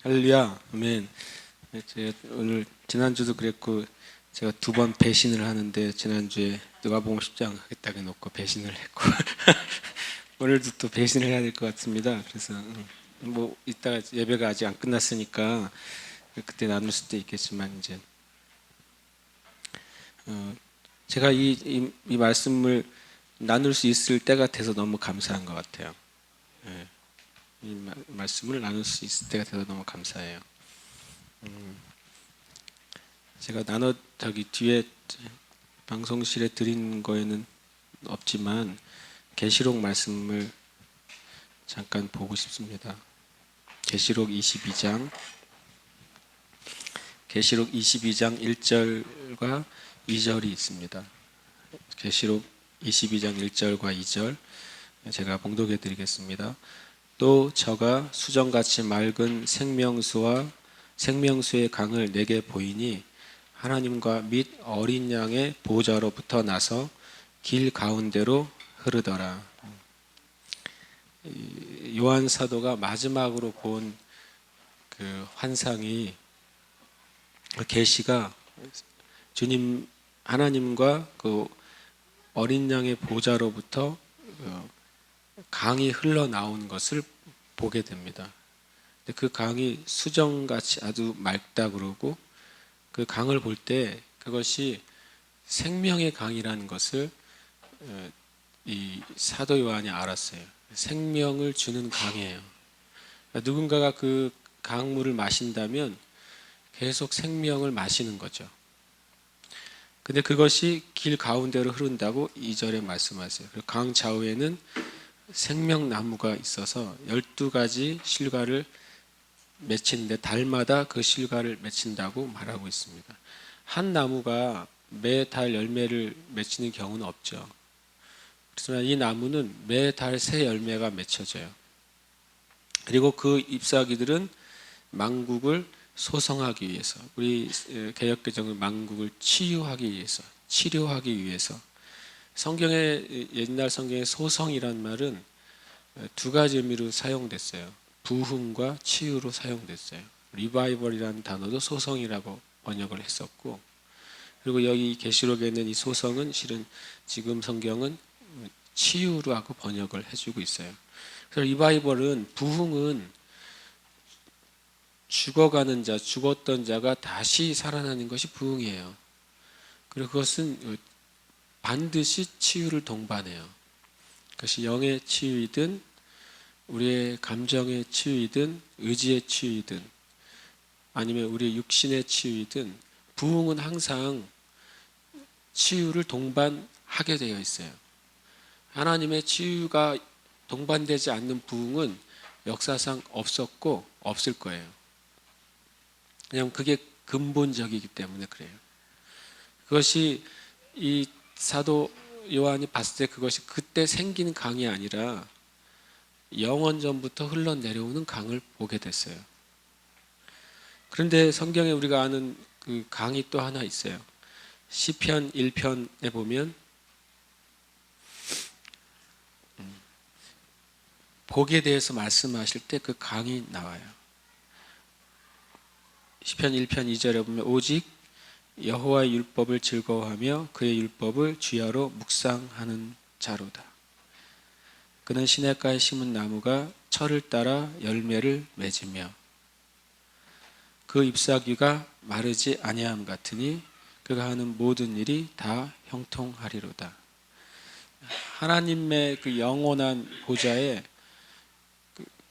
할렐루야, 아멘. 제가 오늘 지난주도 그랬고 제가 두 번 배신을 하는데 지난주에 누가복음 10장 하겠다고 해놓고 배신을 했고 오늘도 또 배신을 해야 될 것 같습니다. 그래서 뭐 이따가 예배가 아직 안 끝났으니까 그때 나눌 수도 있겠지만 이제 제가 이 말씀을 나눌 수 있을 때가 돼서 너무 감사한 것 같아요. 이 말씀을 나눌 수 있을 때가 돼서 너무 감사해요. 제가 저기 뒤에 방송실에 드린 거에는 없지만 계시록 말씀을 잠깐 보고 싶습니다. 계시록 22장 1절과 2절이 있습니다. 계시록 22장 1절과 2절 제가 봉독해 드리겠습니다. 또 저가 수정같이 맑은 생명수의 강을 내게 보이니 하나님과 및 어린 양의 보좌로부터 나서 길 가운데로 흐르더라. 요한 사도가 마지막으로 본 그 환상이 계시가 주님 하나님과 그 어린 양의 보좌로부터 강이 흘러나온 것을 보게 됩니다. 그 강이 수정같이 아주 맑다 그러고 그 강을 볼 때 그것이 생명의 강이라는 것을 이 사도 요한이 알았어요. 생명을 주는 강이에요. 누군가가 그 강물을 마신다면 계속 생명을 마시는 거죠. 근데 그것이 길 가운데로 흐른다고 2절에 말씀하세요. 강 좌우에는 생명나무가 있어서 12가지 실과를 맺히는데 달마다 그 실과를 맺힌다고 말하고 있습니다. 한 나무가 매달 열매를 맺히는 경우는 없죠. 그렇지만 이 나무는 매달 새 열매가 맺혀져요. 그리고 그 잎사귀들은 망국을 소성하기 위해서, 우리 개역개정은 망국을 치유하기 위해서 옛날 성경의 소성이란 말은 두 가지 의미로 사용됐어요. 부흥과 치유로 사용됐어요. 리바이벌이라는 단어도 소성이라고 번역을 했었고, 그리고 여기 계시록에 있는 이 소성은 실은 지금 성경은 치유라고 번역을 해주고 있어요. 그래서 리바이벌은, 부흥은 죽었던 자가 다시 살아나는 것이 부흥이에요. 그리고 그것은 반드시 치유를 동반해요. 그것이 영의 치유이든 우리의 감정의 치유이든 의지의 치유이든 아니면 우리의 육신의 치유이든 부흥은 항상 치유를 동반하게 되어 있어요. 하나님의 치유가 동반되지 않는 부흥은 역사상 없었고 없을 거예요. 왜냐하면 그게 근본적이기 때문에 그래요. 그것이 이 사도 요한이 봤을 때 그것이 그때 생긴 강이 아니라 영원전부터 흘러내려오는 강을 보게 됐어요. 그런데 성경에 우리가 아는 그 강이 또 하나 있어요. 시편 1편에 보면 복에 대해서 말씀하실 때 그 강이 나와요. 시편 1편 2절에 보면 오직 여호와의 율법을 즐거워하며 그의 율법을 주야로 묵상하는 자로다. 그는 시냇가에 심은 나무가 철을 따라 열매를 맺으며 그 잎사귀가 마르지 아니함 같으니 그가 하는 모든 일이 다 형통하리로다. 하나님의 그 영원한 보좌에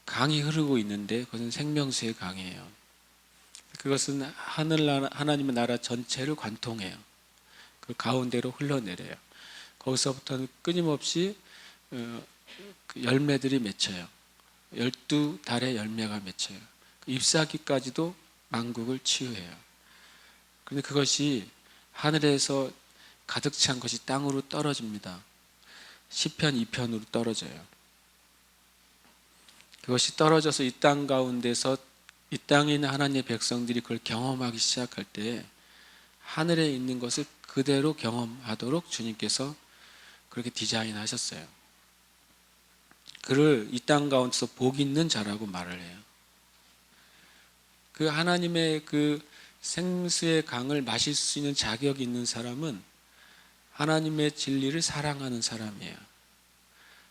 강이 흐르고 있는데 그것은 생명수의 강이에요. 그것은 하나님의 나라 전체를 관통해요. 그 가운데로 흘러내려요. 거기서부터는 끊임없이 열매들이 맺혀요. 12달의 열매가 맺혀요. 잎사귀까지도 만국을 치유해요. 그런데 그것이 하늘에서 가득 찬 것이 땅으로 떨어집니다. 시편 2편으로 떨어져요. 그것이 떨어져서 이 땅 가운데서 이 땅에 있는 하나님의 백성들이 그걸 경험하기 시작할 때 하늘에 있는 것을 그대로 경험하도록 주님께서 그렇게 디자인하셨어요. 그를 이 땅 가운데서 복 있는 자라고 말을 해요. 그 하나님의 그 생수의 강을 마실 수 있는 자격이 있는 사람은 하나님의 진리를 사랑하는 사람이에요.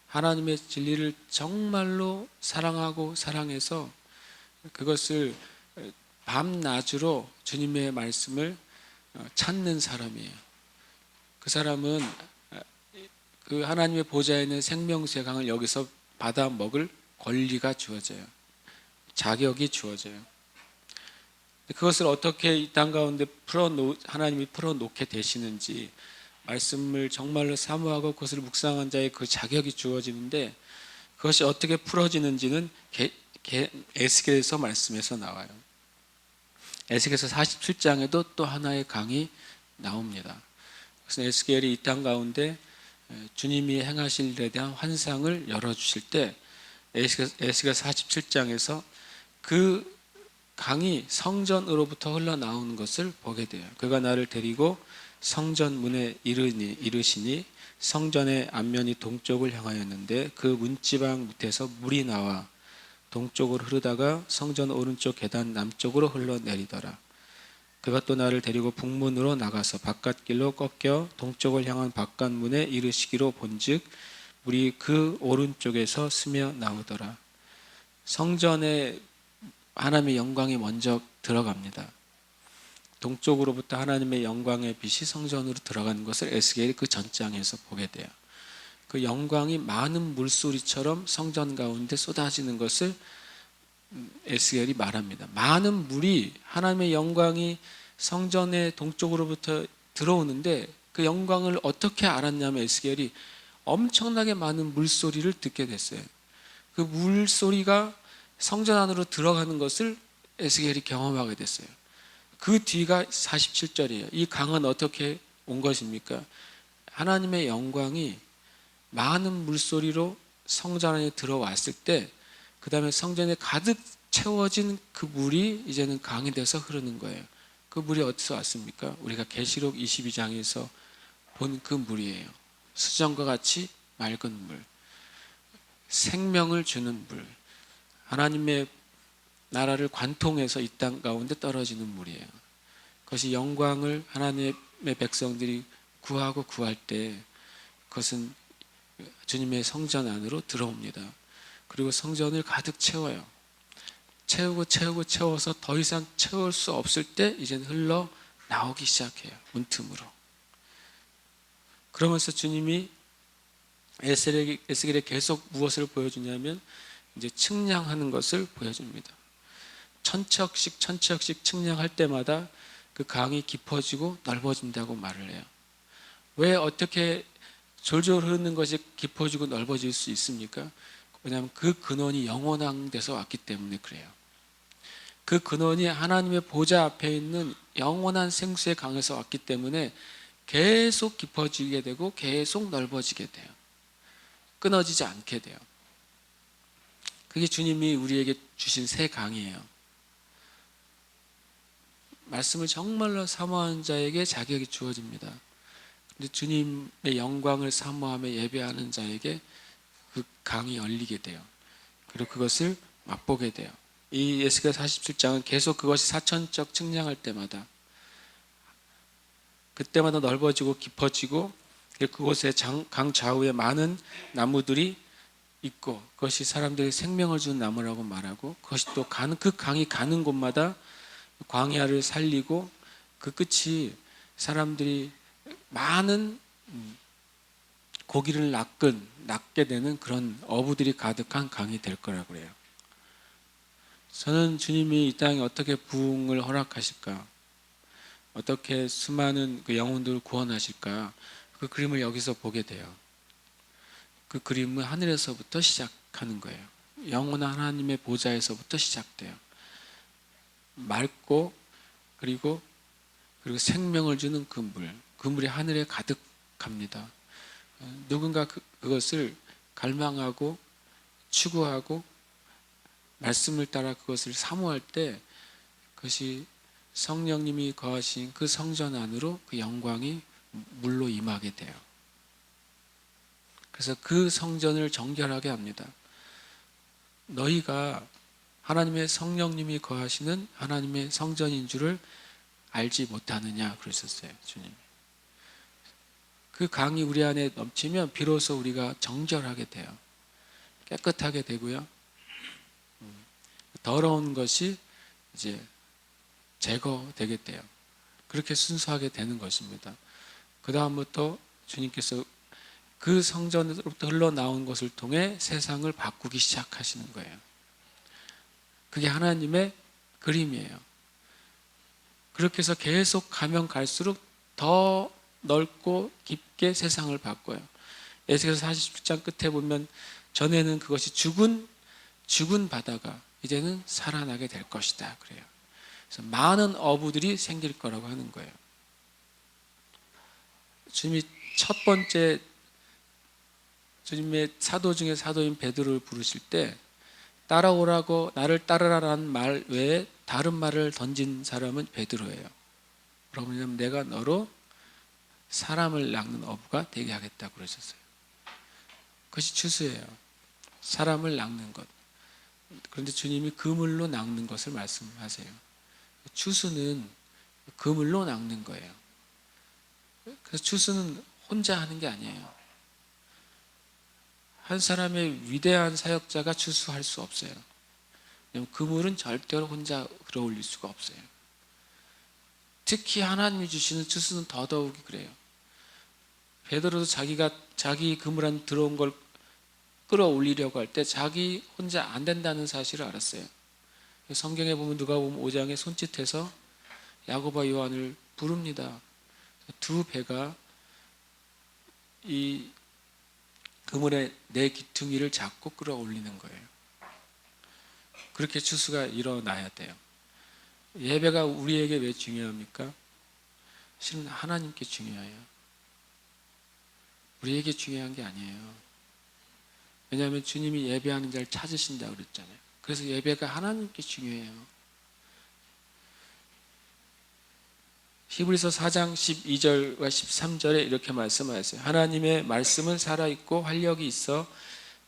하나님의 진리를 정말로 사랑하고 사랑해서 그것을 밤낮으로 주님의 말씀을 찾는 사람이에요. 그 사람은 그 하나님의 보좌에 있는 생명수의 강을 여기서 받아 먹을 권리가 주어져요. 자격이 주어져요. 그것을 어떻게 이 땅 가운데 하나님이 풀어놓게 되시는지, 말씀을 정말로 사모하고 그것을 묵상한 자의 그 자격이 주어지는데, 그것이 어떻게 풀어지는지는 에스겔서 말씀에서 나와요. 에스겔서 47장에도 또 하나의 강이 나옵니다. 그래서 에스겔이 이 땅 가운데 주님이 행하실 일에 대한 환상을 열어주실 때 에스겔 47장에서 그 강이 성전으로부터 흘러나오는 것을 보게 돼요. 그가 나를 데리고 성전 문에 이르시니 성전의 앞면이 동쪽을 향하였는데 그 문지방 밑에서 물이 나와 동쪽으로 흐르다가 성전 오른쪽 계단 남쪽으로 흘러내리더라. 그가 또 나를 데리고 북문으로 나가서 바깥길로 꺾여 동쪽을 향한 바깥문에 이르시기로 본즉 물이 그 오른쪽에서 스며 나오더라. 성전에 하나님의 영광이 먼저 들어갑니다. 동쪽으로부터 하나님의 영광의 빛이 성전으로 들어가는 것을 에스겔이 그 전장에서 보게 돼요. 그 영광이 많은 물소리처럼 성전 가운데 쏟아지는 것을 에스겔이 말합니다. 많은 물이, 하나님의 영광이 성전의 동쪽으로부터 들어오는데 그 영광을 어떻게 알았냐면 에스겔이 엄청나게 많은 물소리를 듣게 됐어요. 그 물소리가 성전 안으로 들어가는 것을 에스겔이 경험하게 됐어요. 그 뒤가 47절이에요. 이 강은 어떻게 온 것입니까? 하나님의 영광이 많은 물소리로 성전 안에 들어왔을 때, 그 다음에 성전에 가득 채워진 그 물이 이제는 강이 돼서 흐르는 거예요. 그 물이 어디서 왔습니까? 우리가 계시록 22장에서 본 그 물이에요. 수정과 같이 맑은 물, 생명을 주는 물, 하나님의 나라를 관통해서 이 땅 가운데 떨어지는 물이에요. 그것이 영광을 하나님의 백성들이 구하고 구할 때 그것은 주님의 성전 안으로 들어옵니다. 그리고 성전을 가득 채워요. 채워서 더 이상 채울 수 없을 때 이제는 흘러 나오기 시작해요. 문틈으로. 그러면서 주님이 에스겔에 계속 무엇을 보여주냐면 이제 측량하는 것을 보여줍니다. 천척씩 측량할 때마다 그 강이 깊어지고 넓어진다고 말을 해요. 왜 어떻게 졸졸 흐르는 것이 깊어지고 넓어질 수 있습니까? 왜냐하면 그 근원이 영원한 데서 왔기 때문에 그래요. 그 근원이 하나님의 보좌 앞에 있는 영원한 생수의 강에서 왔기 때문에 계속 깊어지게 되고 계속 넓어지게 돼요. 끊어지지 않게 돼요. 그게 주님이 우리에게 주신 새 강이에요. 말씀을 정말로 사모하는 자에게 자격이 주어집니다. 근데 주님의 영광을 사모하며 예배하는 자에게 그 강이 열리게 돼요. 그리고 그것을 맛보게 돼요. 이 에스겔 47장은 계속 그것이 사천적 측량할 때마다 그때마다 넓어지고 깊어지고 그곳에 강 좌우에 많은 나무들이 있고 그것이 사람들의 생명을 주는 나무라고 말하고 그것이 또 그 강이 가는 곳마다 광야를 살리고 그 끝이 사람들이 많은 고기를 낳게 되는 그런 어부들이 가득한 강이 될 거라고 그래요. 저는 주님이 이 땅에 어떻게 부흥을 허락하실까, 어떻게 수많은 그 영혼들을 구원하실까, 그 그림을 여기서 보게 돼요. 그 그림은 하늘에서부터 시작하는 거예요. 영원한 하나님의 보좌에서부터 시작돼요. 맑고 그리고 생명을 주는 그 물이 하늘에 가득합니다. 누군가 그것을 갈망하고 추구하고 말씀을 따라 그것을 사모할 때 그것이 성령님이 거하신 그 성전 안으로 그 영광이 물로 임하게 돼요. 그래서 그 성전을 정결하게 합니다. 너희가 하나님의 성령님이 거하시는 하나님의 성전인 줄을 알지 못하느냐 그러셨어요, 주님이. 그 강이 우리 안에 넘치면 비로소 우리가 정결하게 돼요. 깨끗하게 되고요. 더러운 것이 이제 제거되게 돼요. 그렇게 순수하게 되는 것입니다. 그 다음부터 주님께서 그 성전으로부터 흘러나온 것을 통해 세상을 바꾸기 시작하시는 거예요. 그게 하나님의 그림이에요. 그렇게 해서 계속 가면 갈수록 더 넓고 깊게 세상을 바꿔요. 에스겔서 47장 끝에 보면 전에는 그것이 죽은 바다가 이제는 살아나게 될 것이다 그래요. 그래서 많은 어부들이 생길 거라고 하는 거예요. 주님이 첫 번째 주님의 사도 중에 사도인 베드로를 부르실 때 따라오라고 나를 따르라라는 말 외에 다른 말을 던진 사람은 베드로예요. 그러면 내가 너로 사람을 낚는 어부가 되게 하겠다고 그러셨어요. 그것이 추수예요. 사람을 낚는 것. 그런데 주님이 그물로 낚는 것을 말씀하세요. 추수는 그물로 낚는 거예요. 그래서 추수는 혼자 하는 게 아니에요. 한 사람의 위대한 사역자가 추수할 수 없어요. 그물은 절대로 혼자 끌어올릴 수가 없어요. 특히 하나님이 주시는 추수는 더더욱이 그래요. 베드로도 자기 그물 안에 들어온 걸 끌어올리려고 할 때 자기 혼자 안 된다는 사실을 알았어요. 성경에 보면 누가복음 5장에 손짓해서 야고보와 요한을 부릅니다. 두 배가 이 그물에 내 기퉁이를 잡고 끌어올리는 거예요. 그렇게 추수가 일어나야 돼요. 예배가 우리에게 왜 중요합니까? 실은 하나님께 중요해요. 우리에게 중요한 게 아니에요. 왜냐하면 주님이 예배하는 자를 찾으신다고 그랬잖아요. 그래서 예배가 하나님께 중요해요. 히브리서 4장 12절과 13절에 이렇게 말씀하셨어요. 하나님의 말씀은 살아있고 활력이 있어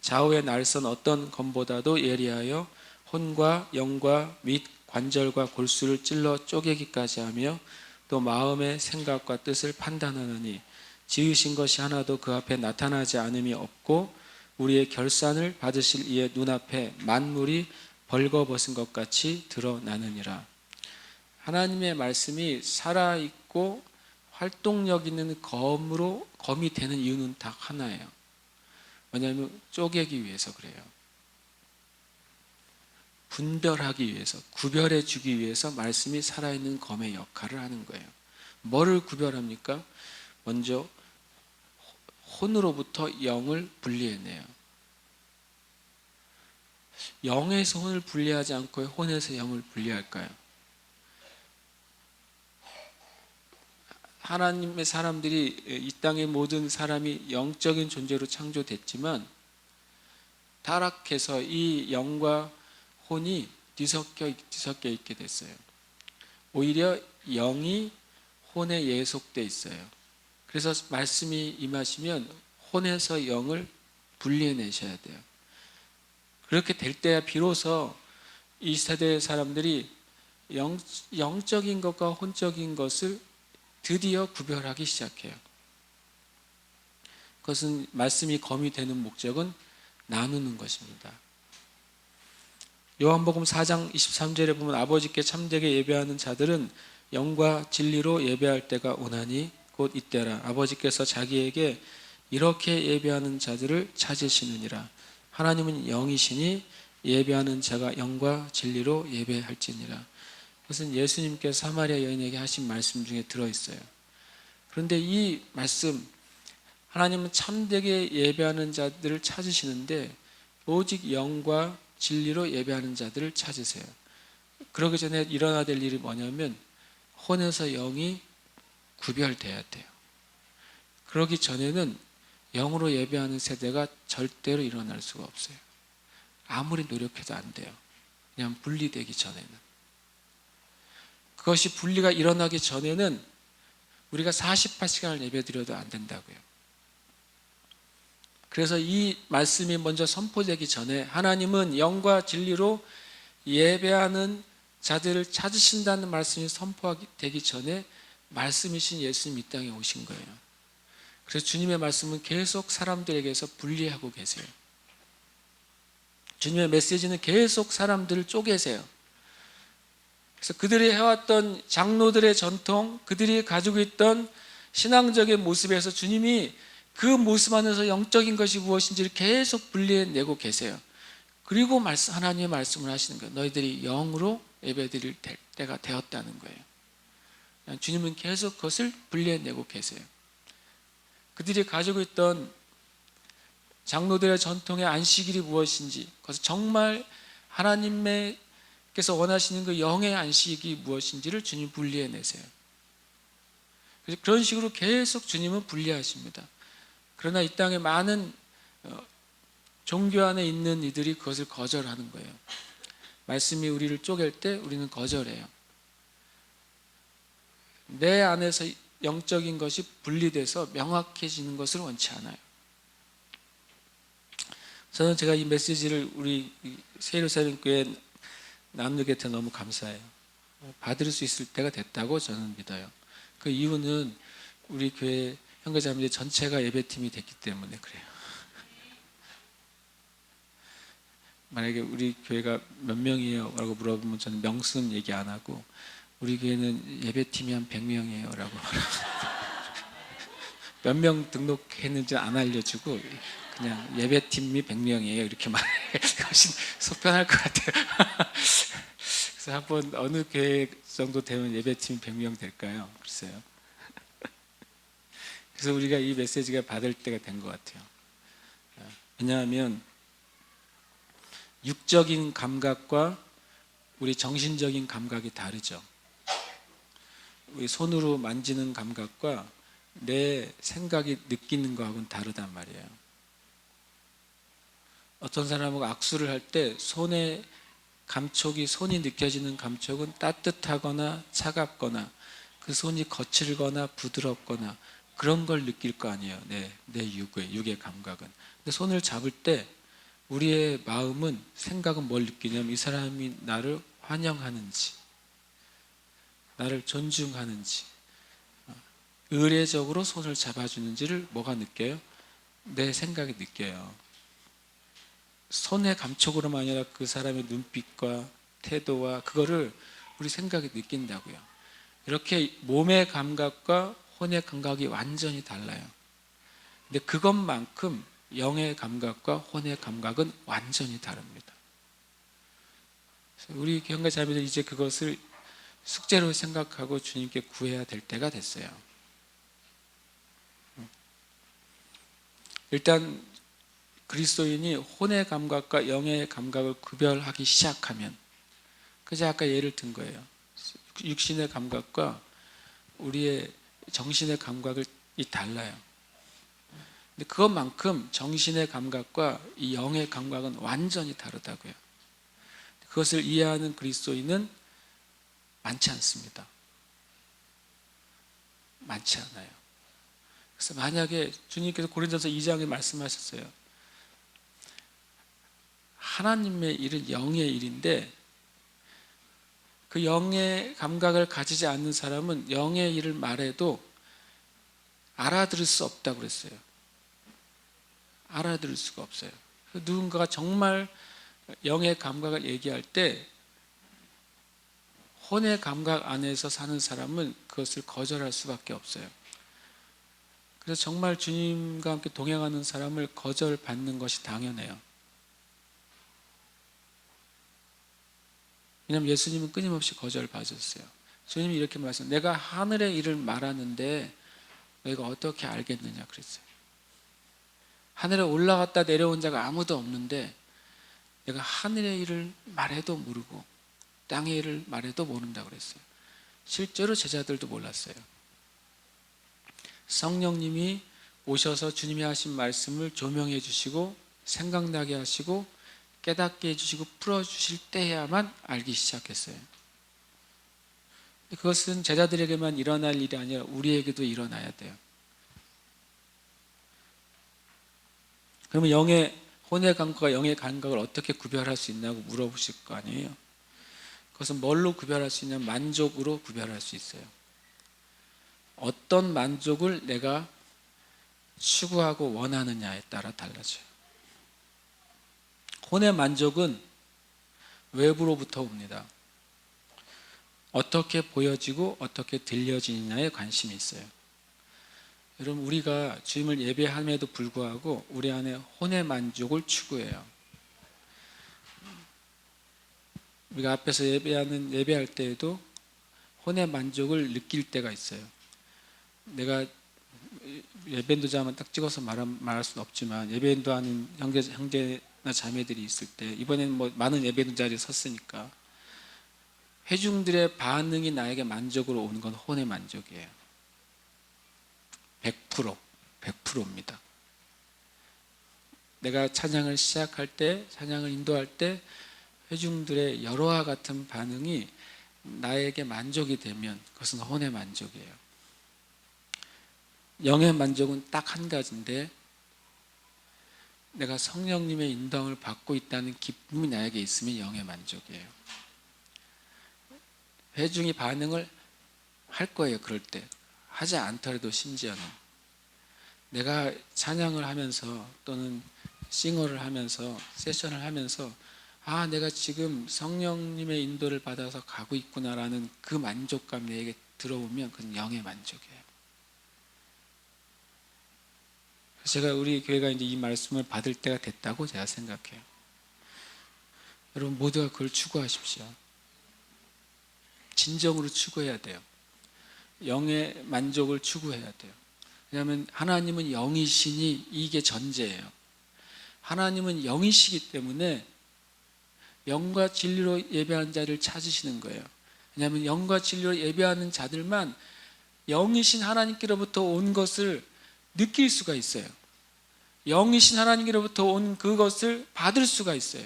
좌우의 날선 어떤 검보다도 예리하여 혼과 영과 및 관절과 골수를 찔러 쪼개기까지 하며 또 마음의 생각과 뜻을 판단하느니 지으신 것이 하나도 그 앞에 나타나지 않음이 없고 우리의 결산을 받으실 이의 눈앞에 만물이 벌거벗은 것 같이 드러나느니라. 하나님의 말씀이 살아있고 활동력 있는 검이 되는 이유는 딱 하나예요. 왜냐하면 쪼개기 위해서 그래요. 분별하기 위해서, 구별해 주기 위해서 말씀이 살아있는 검의 역할을 하는 거예요. 뭐를 구별합니까? 먼저 혼으로부터 영을 분리해내요. 영에서 혼을 분리하지 않고 혼에서 영을 분리할까요? 하나님의 사람들이 이 땅의 모든 사람이 영적인 존재로 창조됐지만 타락해서 이 영과 혼이 뒤섞여 있게 됐어요. 오히려 영이 혼에 예속돼 있어요. 그래서 말씀이 임하시면 혼에서 영을 분리해내셔야 돼요. 그렇게 될 때야 비로소 이 세대의 사람들이 영적인 것과 혼적인 것을 드디어 구별하기 시작해요. 그것은 말씀이 검이 되는 목적은 나누는 것입니다. 요한복음 4장 23절에 보면 아버지께 참되게 예배하는 자들은 영과 진리로 예배할 때가 오나니 곧 이때라. 아버지께서 자기에게 이렇게 예배하는 자들을 찾으시느니라. 하나님은 영이시니 예배하는 자가 영과 진리로 예배할지니라. 그것은 예수님께서 사마리아 여인에게 하신 말씀 중에 들어있어요. 그런데 이 말씀, 하나님은 참되게 예배하는 자들을 찾으시는데 오직 영과 진리로 예배하는 자들을 찾으세요. 그러기 전에 일어나야 될 일이 뭐냐면 혼에서 영이 구별돼야 돼요. 그러기 전에는 영으로 예배하는 세대가 절대로 일어날 수가 없어요. 아무리 노력해도 안 돼요. 그냥 분리되기 전에는. 그것이 분리가 일어나기 전에는 우리가 48시간을 예배드려도 안 된다고요. 그래서 이 말씀이 먼저 선포되기 전에 하나님은 영과 진리로 예배하는 자들을 찾으신다는 말씀이 선포되기 전에 말씀이신 예수님 이 땅에 오신 거예요. 그래서 주님의 말씀은 계속 사람들에게서 분리하고 계세요. 주님의 메시지는 계속 사람들을 쪼개세요. 그래서 그들이 해왔던 장로들의 전통, 그들이 가지고 있던 신앙적인 모습에서 주님이 그 모습 안에서 영적인 것이 무엇인지를 계속 분리해내고 계세요. 그리고 하나님의 말씀을 하시는 거예요. 너희들이 영으로 예배드릴 때가 되었다는 거예요. 주님은 계속 그것을 분리해내고 계세요. 그들이 가지고 있던 장로들의 전통의 안식일이 무엇인지, 그것을 정말 하나님께서 원하시는 그 영의 안식이 무엇인지를 주님 분리해내세요. 그래서 그런 식으로 계속 주님은 분리하십니다. 그러나 이 땅에 많은 종교 안에 있는 이들이 그것을 거절하는 거예요. 말씀이 우리를 쪼갤 때 우리는 거절해요. 내 안에서 영적인 것이 분리돼서 명확해지는 것을 원치 않아요. 저는 제가 이 메시지를 우리 새 예루살렘 교회 나누게 돼 너무 감사해요. 받을 수 있을 때가 됐다고 저는 믿어요. 그 이유는 우리 교회 형제자매들 전체가 예배팀이 됐기 때문에 그래요. 만약에 우리 교회가 몇 명이에요? 라고 물어보면 저는 명수는 얘기 안 하고 우리 교회는 예배팀이 한 100명이에요 라고 몇 명 등록했는지 안 알려주고 그냥 예배팀이 100명이에요 이렇게 말해. 훨씬 속편할 것 같아요. 그래서 한번 어느 교회 정도 되면 예배팀이 100명 될까요? 글쎄요. 그래서 우리가 이 메시지가 받을 때가 된 것 같아요. 왜냐하면 육적인 감각과 우리 정신적인 감각이 다르죠. 우리 손으로 만지는 감각과 내 생각이 느끼는 거하고는 다르단 말이에요. 어떤 사람하고 악수를 할 때 손의 감촉이, 손이 느껴지는 감촉은 따뜻하거나 차갑거나 그 손이 거칠거나 부드럽거나 그런 걸 느낄 거 아니에요. 내 육의 감각은. 근데 손을 잡을 때 우리의 마음은, 생각은 뭘 느끼냐면 이 사람이 나를 환영하는지, 나를 존중하는지, 의례적으로 손을 잡아주는지를 뭐가 느껴요? 내 생각이 느껴요. 손의 감촉으로만 아니라 그 사람의 눈빛과 태도와 그거를 우리 생각이 느낀다고요. 이렇게 몸의 감각과 혼의 감각이 완전히 달라요. 근데 그것만큼 영의 감각과 혼의 감각은 완전히 다릅니다. 우리 형제 자매들 이제 그것을 숙제로 생각하고 주님께 구해야 될 때가 됐어요. 일단 그리스도인이 혼의 감각과 영의 감각을 구별하기 시작하면, 그저 아까 예를 든 거예요. 육신의 감각과 우리의 정신의 감각이 달라요. 근데 그것만큼 정신의 감각과 이 영의 감각은 완전히 다르다고요. 그것을 이해하는 그리스도인은 많지 않습니다. 많지 않아요. 그래서 만약에 주님께서 고린도서 2장에 말씀하셨어요. 하나님의 일은 영의 일인데 그 영의 감각을 가지지 않는 사람은 영의 일을 말해도 알아들을 수 없다고 그랬어요. 알아들을 수가 없어요. 누군가가 정말 영의 감각을 얘기할 때 혼의 감각 안에서 사는 사람은 그것을 거절할 수밖에 없어요. 그래서 정말 주님과 함께 동행하는 사람을 거절받는 것이 당연해요. 왜냐하면 예수님은 끊임없이 거절받으셨어요. 주님이 이렇게 말씀하셨어요. 내가 하늘의 일을 말하는데 너희가 어떻게 알겠느냐 그랬어요. 하늘에 올라갔다 내려온 자가 아무도 없는데 내가 하늘의 일을 말해도 모르고 땅의 일을 말해도 모른다고 그랬어요. 실제로 제자들도 몰랐어요. 성령님이 오셔서 주님이 하신 말씀을 조명해 주시고 생각나게 하시고 깨닫게 해주시고 풀어주실 때야만 알기 시작했어요. 그것은 제자들에게만 일어날 일이 아니라 우리에게도 일어나야 돼요. 그러면 혼의 감각과 영의 감각을 어떻게 구별할 수 있냐고 물어보실 거 아니에요. 그것은 뭘로 구별할 수 있냐면 만족으로 구별할 수 있어요. 어떤 만족을 내가 추구하고 원하느냐에 따라 달라져요. 혼의 만족은 외부로부터 옵니다. 어떻게 보여지고 어떻게 들려지느냐에 관심이 있어요. 여러분, 우리가 주님을 예배함에도 불구하고 우리 안에 혼의 만족을 추구해요. 우리가 앞에서 예배할 때에도 혼의 만족을 느낄 때가 있어요. 내가 예배인도자만 딱 찍어서 말할 수는 없지만, 예배인도하는 형제나 자매들이 있을 때, 이번에는 뭐 많은 예배인도자들이 섰으니까 회중들의 반응이 나에게 만족으로 오는 건 혼의 만족이에요. 100%입니다. 내가 찬양을 시작할 때, 찬양을 인도할 때 회중들의 여러와 같은 반응이 나에게 만족이 되면 그것은 혼의 만족이에요. 영의 만족은 딱 한 가지인데, 내가 성령님의 인도함을 받고 있다는 기쁨이 나에게 있으면 영의 만족이에요. 회중이 반응을 할 거예요. 그럴 때 하지 않더라도, 심지어는 내가 찬양을 하면서 또는 싱어를 하면서 세션을 하면서 내가 지금 성령님의 인도를 받아서 가고 있구나라는 그 만족감 내게 들어오면 그건 영의 만족이에요. 제가 우리 교회가 이제 이 말씀을 받을 때가 됐다고 제가 생각해요. 여러분 모두가 그걸 추구하십시오. 진정으로 추구해야 돼요. 영의 만족을 추구해야 돼요. 왜냐하면 하나님은 영이시니 이게 전제예요. 하나님은 영이시기 때문에 영과 진리로 예배하는 자를 찾으시는 거예요. 왜냐하면 영과 진리로 예배하는 자들만 영이신 하나님께로부터 온 것을 느낄 수가 있어요. 영이신 하나님께로부터 온 그것을 받을 수가 있어요.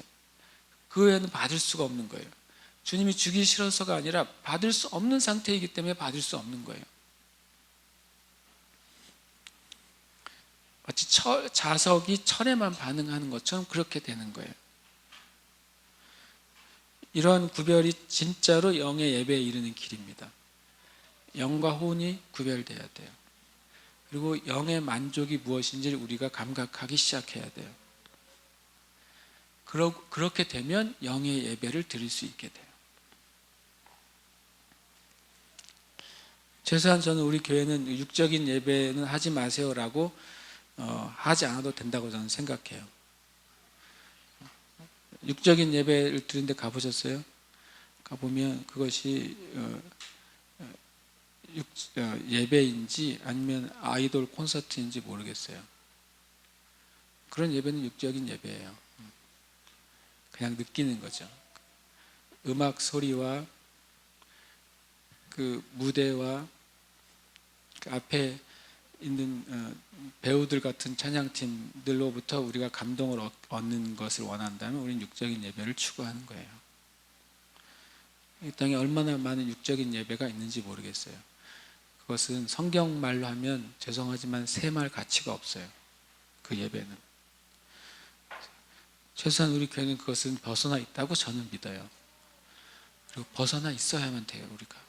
그 외에는 받을 수가 없는 거예요. 주님이 주기 싫어서가 아니라 받을 수 없는 상태이기 때문에 받을 수 없는 거예요. 마치 자석이 철에만 반응하는 것처럼 그렇게 되는 거예요. 이러한 구별이 진짜로 영의 예배에 이르는 길입니다. 영과 혼이 구별돼야 돼요. 그리고 영의 만족이 무엇인지를 우리가 감각하기 시작해야 돼요. 그렇게 되면 영의 예배를 드릴 수 있게 돼요. 최소한 저는 우리 교회는 육적인 예배는 하지 마세요라고 하지 않아도 된다고 저는 생각해요. 육적인 예배를 드리는데 가보셨어요? 가보면 그것이 예배인지 아니면 아이돌 콘서트인지 모르겠어요. 그런 예배는 육적인 예배예요. 그냥 느끼는 거죠. 음악 소리와 그 무대와 그 앞에 있는 배우들 같은 찬양팀들로부터 우리가 감동을 얻는 것을 원한다면 우리는 육적인 예배를 추구하는 거예요. 이 땅에 얼마나 많은 육적인 예배가 있는지 모르겠어요. 그것은 성경말로 하면 죄송하지만 새말 가치가 없어요. 그 예배는. 최소한 우리 교회는 그것은 벗어나 있다고 저는 믿어요. 그리고 벗어나 있어야만 돼요, 우리가.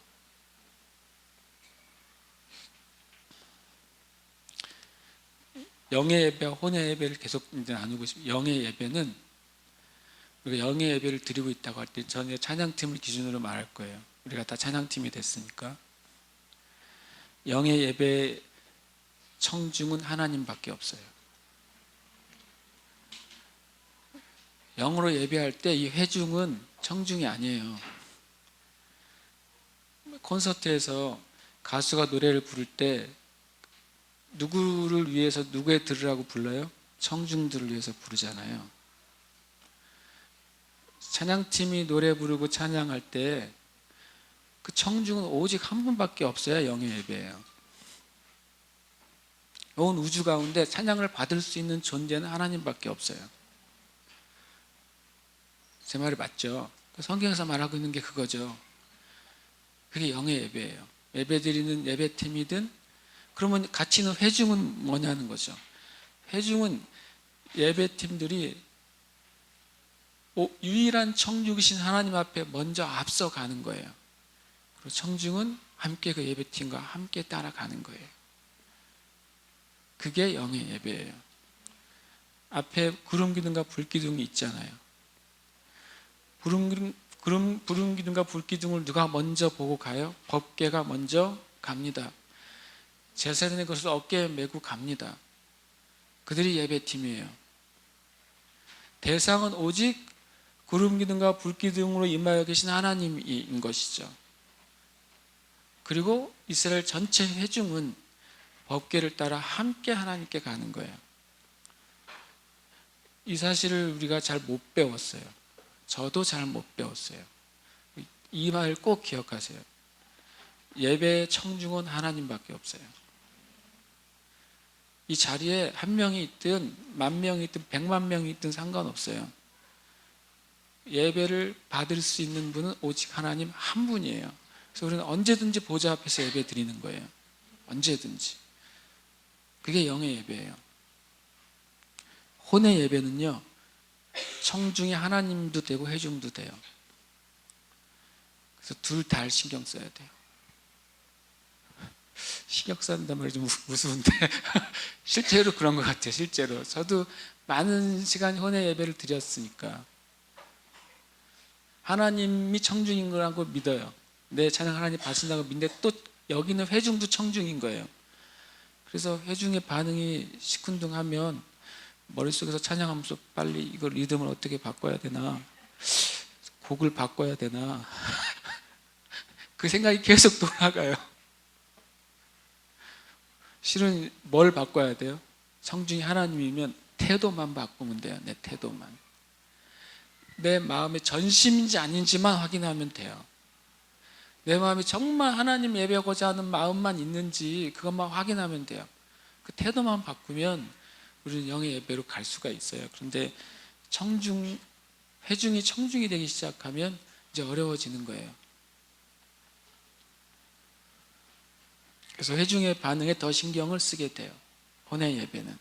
영의 예배와 혼의 예배를 계속 이제 나누고 싶어요. 영의 예배는 우리가 영의 예배를 드리고 있다고 할 때 저는 찬양팀을 기준으로 말할 거예요. 우리가 다 찬양팀이 됐으니까. 영의 예배 청중은 하나님밖에 없어요. 영으로 예배할 때 이 회중은 청중이 아니에요. 콘서트에서 가수가 노래를 부를 때 누구를 위해서 누구의 들으라고 불러요? 청중들을 위해서 부르잖아요. 찬양팀이 노래 부르고 찬양할 때 그 청중은 오직 한 분밖에 없어야 영의 예배예요. 온 우주 가운데 찬양을 받을 수 있는 존재는 하나님밖에 없어요. 제 말이 맞죠? 성경에서 말하고 있는 게 그거죠. 그게 영의 예배예요. 예배드리는 예배팀이든, 그러면 같이 있는 회중은 뭐냐는 거죠. 회중은 예배팀들이 유일한 청중이신 하나님 앞에 먼저 앞서가는 거예요. 그리고 청중은 함께 그 예배팀과 함께 따라가는 거예요. 그게 영의 예배예요. 앞에 구름기둥과 불기둥이 있잖아요. 구름기둥과 불기둥을 누가 먼저 보고 가요? 법궤가 먼저 갑니다. 제사장의 것을 어깨에 메고 갑니다. 그들이 예배팀이에요. 대상은 오직 구름기둥과 불기둥으로 임하여 계신 하나님인 것이죠. 그리고 이스라엘 전체 회중은 법궤를 따라 함께 하나님께 가는 거예요. 이 사실을 우리가 잘 못 배웠어요. 저도 잘 못 배웠어요. 이 말 꼭 기억하세요. 예배의 청중은 하나님밖에 없어요. 이 자리에 한 명이 있든 만 명이 있든 100만 명이 있든 상관없어요. 예배를 받을 수 있는 분은 오직 하나님 한 분이에요. 그래서 우리는 언제든지 보좌 앞에서 예배 드리는 거예요. 언제든지. 그게 영의 예배예요. 혼의 예배는요, 청중이 하나님도 되고 회중도 돼요. 그래서 둘 다 신경 써야 돼요. 신경 쓴단 말이 좀 무서운데 실제로 그런 것 같아요. 실제로 저도 많은 시간 혼의 예배를 드렸으니까 하나님이 청중인 거라고 믿어요. 내 찬양 하나님 받으신다고 믿는데 또 여기는 회중도 청중인 거예요. 그래서 회중의 반응이 시큰둥하면 머릿속에서 찬양하면서 빨리 이걸 리듬을 어떻게 바꿔야 되나, 곡을 바꿔야 되나 그 생각이 계속 돌아가요. 실은 뭘 바꿔야 돼요? 청중이 하나님이면 태도만 바꾸면 돼요. 내 태도만. 내 마음의 전심인지 아닌지만 확인하면 돼요. 내 마음이 정말 하나님 예배하고자 하는 마음만 있는지 그것만 확인하면 돼요. 그 태도만 바꾸면 우리는 영의 예배로 갈 수가 있어요. 그런데 회중이 청중이 되기 시작하면 이제 어려워지는 거예요. 그래서 회중의 반응에 더 신경을 쓰게 돼요. 혼의 예배는.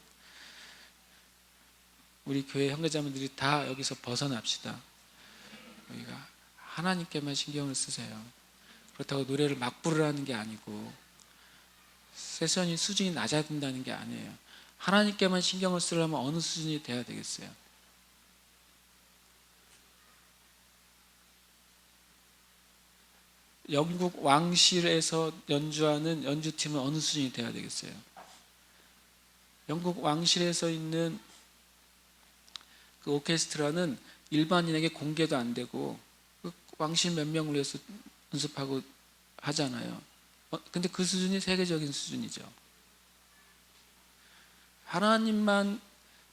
우리 교회 형제자매들이 다 여기서 벗어납시다. 우리가 하나님께만 신경을 쓰세요. 그렇다고 노래를 막 부르라는 게 아니고 세션이 수준이 낮아야 된다는 게 아니에요. 하나님께만 신경을 쓰려면 어느 수준이 돼야 되겠어요? 영국 왕실에서 연주하는 연주팀은 어느 수준이 돼야 되겠어요? 영국 왕실에서 있는 그 오케스트라는 일반인에게 공개도 안 되고 그 왕실 몇 명을 위해서 연습하고 하잖아요. 근데 그 수준이 세계적인 수준이죠. 하나님만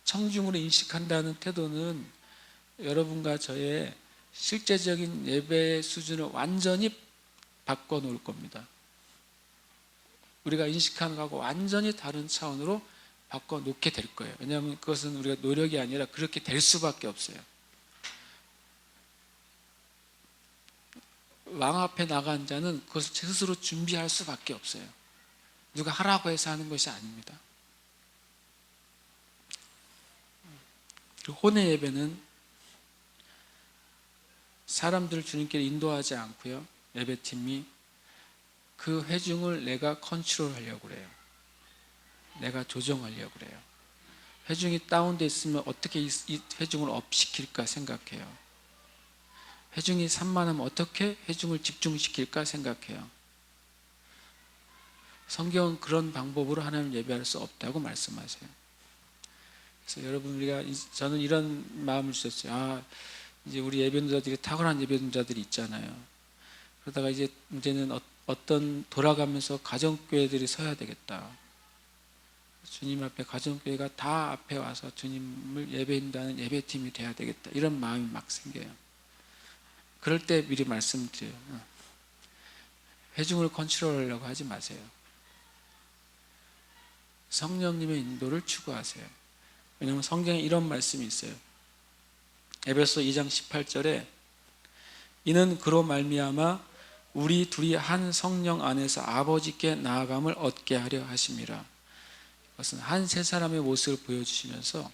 청중으로 인식한다는 태도는 여러분과 저의 실제적인 예배의 수준을 완전히 바꿔놓을 겁니다. 우리가 인식하는 것하고 완전히 다른 차원으로 바꿔놓게 될 거예요. 왜냐하면 그것은 우리가 노력이 아니라 그렇게 될 수밖에 없어요. 왕 앞에 나간 자는 그것을 스스로 준비할 수밖에 없어요. 누가 하라고 해서 하는 것이 아닙니다. 그리고 혼의 예배는 사람들을 주님께 인도하지 않고요, 예배팀이 그 회중을 내가 컨트롤하려고 그래요. 내가 조정하려고 그래요. 회중이 다운돼 있으면 어떻게 이 회중을 업시킬까 생각해요. 회중이 산만하면 어떻게 회중을 집중시킬까 생각해요. 성경은 그런 방법으로 하나님을 예배할 수 없다고 말씀하세요. 그래서 여러분, 저는 이런 마음을 주셨어요. 이제 우리 예배자들이 탁월한 예배자들이 있잖아요. 그러다가 이제는 어떤 돌아가면서 가정교회들이 서야 되겠다. 주님 앞에 가정교회가 다 앞에 와서 주님을 예배한다는 예배팀이 돼야 되겠다. 이런 마음이 막 생겨요. 그럴 때 미리 말씀드려요. 회중을 컨트롤하려고 하지 마세요. 성령님의 인도를 추구하세요. 왜냐하면 성경에 이런 말씀이 있어요. 에베소 2장 18절에 이는 그로 말미암아 우리 둘이 한 성령 안에서 아버지께 나아감을 얻게 하려 하심이라. 이것은 한 세 사람의 모습을 보여주시면서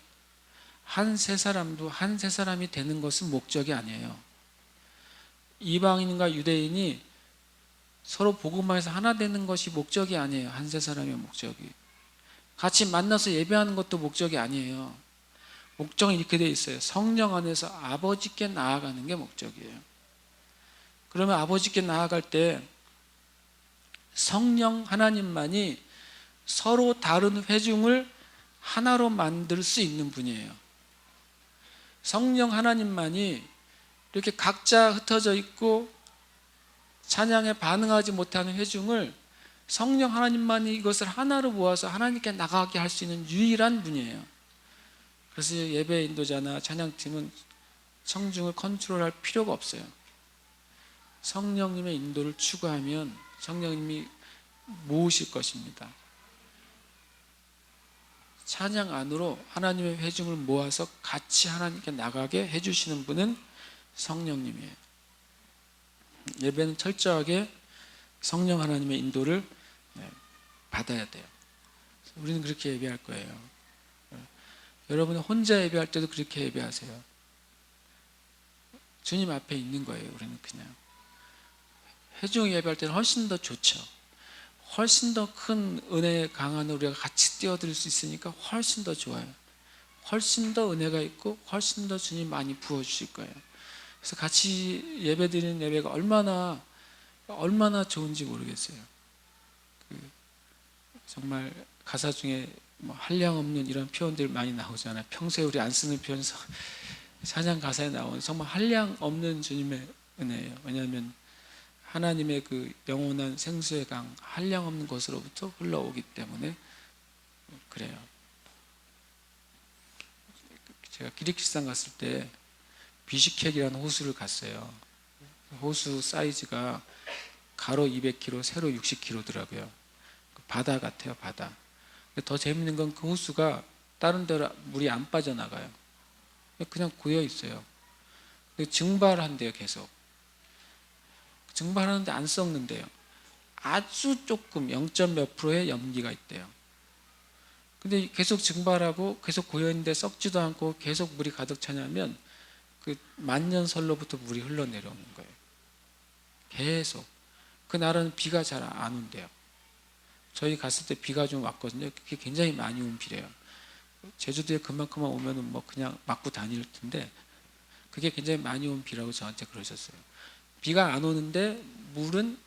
한 세 사람도 한 세 사람이 되는 것은 목적이 아니에요. 이방인과 유대인이 서로 복음화해서 하나 되는 것이 목적이 아니에요. 한 세 사람의 목적이. 같이 만나서 예배하는 것도 목적이 아니에요. 목적은 이렇게 되어 있어요. 성령 안에서 아버지께 나아가는 게 목적이에요. 그러면 아버지께 나아갈 때 성령 하나님만이 서로 다른 회중을 하나로 만들 수 있는 분이에요. 성령 하나님만이 이렇게 각자 흩어져 있고 찬양에 반응하지 못하는 회중을 성령 하나님만이 이것을 하나로 모아서 하나님께 나가게 할 수 있는 유일한 분이에요. 그래서 예배 인도자나 찬양팀은 청중을 컨트롤할 필요가 없어요. 성령님의 인도를 추구하면 성령님이 모으실 것입니다. 찬양 안으로 하나님의 회중을 모아서 같이 하나님께 나가게 해주시는 분은 성령님이에요. 예배는 철저하게 성령 하나님의 인도를 받아야 돼요. 우리는 그렇게 예배할 거예요. 여러분은 혼자 예배할 때도 그렇게 예배하세요. 주님 앞에 있는 거예요. 우리는 그냥 회중 예배할 때는 훨씬 더 좋죠. 훨씬 더 큰 은혜의 강한을 우리가 같이 뛰어들 수 있으니까 훨씬 더 좋아요. 훨씬 더 은혜가 있고 훨씬 더 주님 많이 부어주실 거예요. 그래서 같이 예배드리는 예배가 얼마나 좋은지 모르겠어요. 정말 가사 중에 뭐 한량없는 이런 표현들 많이 나오잖아요. 평소에 우리 안 쓰는 표현, 찬양 가사에 나오는 정말 한량없는 주님의 은혜예요. 왜냐하면 하나님의 그 영원한 생수의 강, 한량없는 곳으로부터 흘러오기 때문에 그래요. 제가 기리키스탄 갔을 때 비슈켑이라는 호수를 갔어요. 호수 사이즈가 가로 200km, 세로 60km더라고요. 바다 같아요, 바다. 더 재밌는 건 그 호수가 다른 데로 물이 안 빠져나가요. 그냥 고여 있어요. 증발한대요, 계속. 증발하는데 안 썩는데요. 아주 조금 0. 몇 프로의 염기가 있대요. 근데 계속 증발하고 계속 고여있는데 썩지도 않고 계속 물이 가득 차냐면 그 만년설로부터 물이 흘러내려오는 거예요. 계속. 그 나라는 비가 잘 안 온대요. 저희 갔을 때 비가 좀 왔거든요. 그게 굉장히 많이 온 비래요. 제주도에 그만큼만 오면은 뭐 그냥 맞고 다닐 텐데 그게 굉장히 많이 온 비라고 저한테 그러셨어요. 비가 안 오는데 물은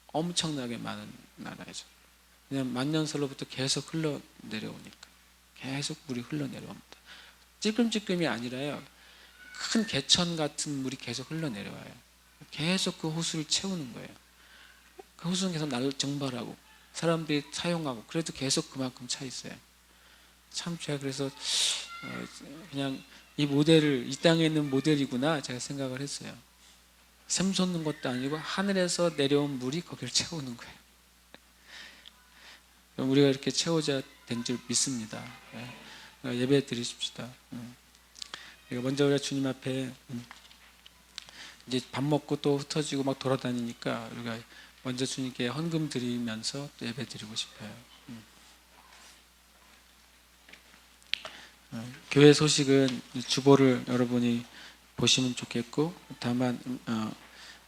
엄청나게 많은 나라죠. 그냥 만년설로부터 계속 흘러내려오니까 계속 물이 흘러내려옵니다. 찔끔찔끔이 아니라요. 큰 개천 같은 물이 계속 흘러내려와요. 계속 그 호수를 채우는 거예요. 그 호수는 계속 날 증발하고 사람들이 사용하고 그래도 계속 그만큼 차 있어요. 참 제가 그래서 그냥 이 모델을 이 땅에 있는 모델이구나 제가 생각을 했어요. 샘솟는 것도 아니고 하늘에서 내려온 물이 거기를 채우는 거예요. 우리가 이렇게 채워져야 된 줄 믿습니다. 예배 드리십시다. 먼저 우리가 주님 앞에 이제 밥 먹고 또 흩어지고 막 돌아다니니까 우리가 먼저 주님께 헌금 드리면서 또 예배 드리고 싶어요. 교회 소식은 주보를 여러분이 보시면 좋겠고 다만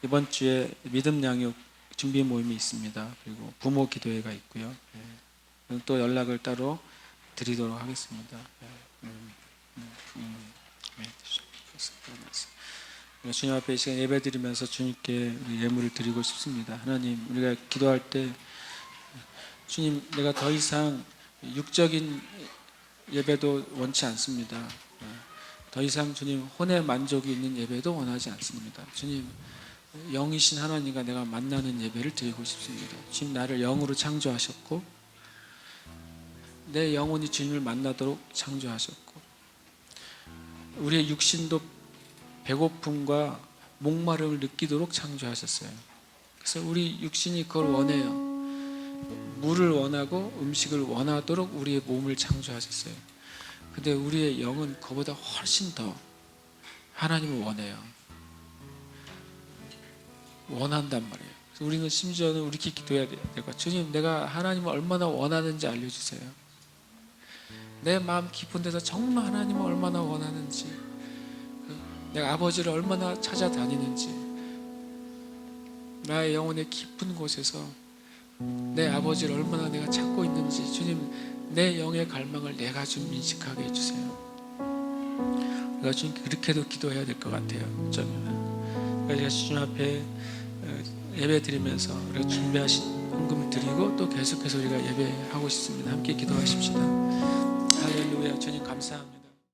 이번 주에 믿음 양육 준비 모임이 있습니다. 그리고 부모 기도회가 있고요. 또 연락을 따로 드리도록 하겠습니다. 주님 앞에 이 시간 예배 드리면서 주님께 예물을 드리고 싶습니다. 하나님, 우리가 기도할 때 주님, 내가 더 이상 육적인 예배도 원치 않습니다. 더 이상 주님 혼의 만족이 있는 예배도 원하지 않습니다. 주님, 영이신 하나님과 내가 만나는 예배를 드리고 싶습니다. 주님, 나를 영으로 창조하셨고 내 영혼이 주님을 만나도록 창조하셨고 우리의 육신도 배고픔과 목마름을 느끼도록 창조하셨어요. 그래서 우리 육신이 그걸 원해요. 물을 원하고 음식을 원하도록 우리의 몸을 창조하셨어요. 근데 우리의 영은 그보다 훨씬 더 하나님을 원해요. 원한단 말이에요. 그래서 우리는 심지어는 우리끼리 기도해야 될 것 같아요. 주님, 내가 하나님을 얼마나 원하는지 알려주세요. 내 마음 깊은 데서 정말 하나님을 얼마나 원하는지, 내가 아버지를 얼마나 찾아다니는지, 나의 영혼의 깊은 곳에서 내 아버지를 얼마나 내가 찾고 있는지, 주님 내 영의 갈망을 내가 좀 인식하게 해주세요. 우리가 주님 그렇게도 기도해야 될 것 같아요. 어쩌면 제가 주님 앞에 예배 드리면서 우리가 준비하신 헌금을 드리고 또 계속해서 우리가 예배하고 싶습니다. 함께 기도하십시다. 할렐루야. 주님 감사합니다.